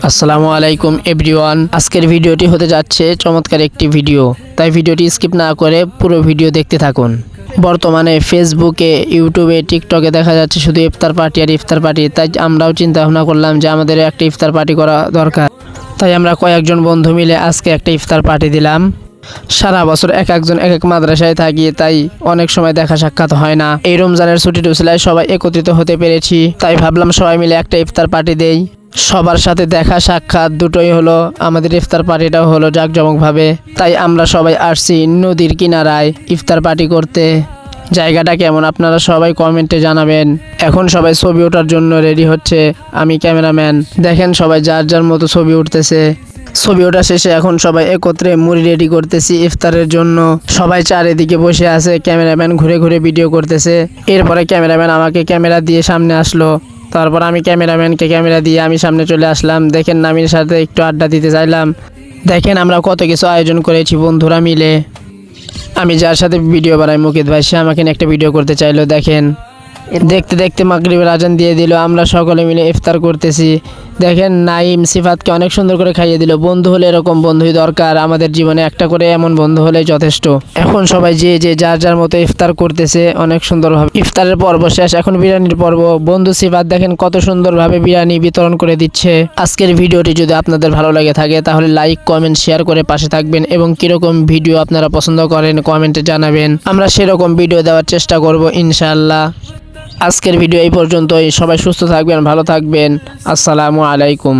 আসসালামু আলাইকুম এভরিওয়ান। আজকের ভিডিওটি হতে যাচ্ছে চমৎকার একটি ভিডিও, তাই ভিডিওটি স্কিপ না করে পুরো ভিডিও দেখতে থাকুন। বর্তমানে ফেসবুকে, ইউটিউবে, টিকটকে দেখা যাচ্ছে শুধু ইফতার পার্টি আর ইফতার পার্টি। তাই আমরাও চিন্তা ভাবনা করলাম যে আমাদের একটা ইফতার পার্টি করা দরকার। তাই আমরা কয়েকজন বন্ধু মিলে আজকে একটা ইফতার পার্টি দিলাম। সারা বছর এক একজন এক এক মাদ্রাসায় থাকি, তাই অনেক সময় দেখা সাক্ষাৎ হয় না। এই রমজানের ছুটি টুসিলায় সবাই একত্রিত হতে পেরেছি, তাই ভাবলাম সবাই মিলে একটা ইফতার পার্টি দেই। সবার সাথে দেখা সাক্ষাৎ দুটোই হলো, আমাদের ইফতার পার্টিটাও হলো জাঁকজমকভাবে। তাই আমরা সবাই আসছি নদীর কিনারায় ইফতার পার্টি করতে। জায়গাটা কেমন আপনারা সবাই কমেন্টে জানাবেন। এখন সবাই ছবি ওঠার জন্য রেডি হচ্ছে, আমি ক্যামেরাম্যান। দেখেন সবাই যার যার মতো ছবি উঠতেছে। ছবি ওঠা শেষে এখন সবাই একত্রে মুড়ি রেডি করতেছি ইফতারের জন্য। সবাই চারিদিকে বসে আছে, ক্যামেরাম্যান ঘুরে ঘুরে ভিডিও করতেছে। এরপরে ক্যামেরাম্যান আমাকে ক্যামেরা দিয়ে সামনে আসলো, তারপর আমি ক্যামেরাম্যানকে ক্যামেরা দিয়ে আমি সামনে চলে আসলাম। দেখেন নামির সাথে একটু আড্ডা দিতে চাইলাম। দেখেন আমরা কত কিছু আয়োজন করেছি বন্ধুরা মিলে। আমি যার সাথে ভিডিও বানাই মুকিত ভাই, সে আমাকে নিয়ে একটা ভিডিও করতে চাইলো। দেখেন দেখতে দেখতে মাগরিবের আজান দিয়ে দিল, আমরা সকলে মিলে ইফতার করতেছি। দেখেন নাইম সিফাতকে অনেক সুন্দর করে খাইয়ে দিল। বন্ধু হলে এরকম বন্ধুই দরকার, আমাদের জীবনে একটা করে এমন বন্ধু হলেই যথেষ্ট। এখন সবাই যে যে যার যার মতো ইফতার করতেছে অনেক সুন্দরভাবে। ইফতারের পর্ব শেষ, এখন বিরিয়ানির পর্ব। বন্ধু সিফাত দেখেন কত সুন্দরভাবে বিরিয়ানি বিতরণ করে দিচ্ছে। আজকের ভিডিওটি যদি আপনাদের ভালো লাগে থাকে তাহলে লাইক, কমেন্ট, শেয়ার করে পাশে থাকবেন এবং কিরকম ভিডিও আপনারা পছন্দ করেন কমেন্টে জানাবেন। আমরা সেরকম ভিডিও দেওয়ার চেষ্টা করব ইনশাআল্লাহ। আজকের ভিডিও এই পর্যন্তই। সবাই সুস্থ থাকবেন, ভালো থাকবেন। আসসালামু আলাইকুম।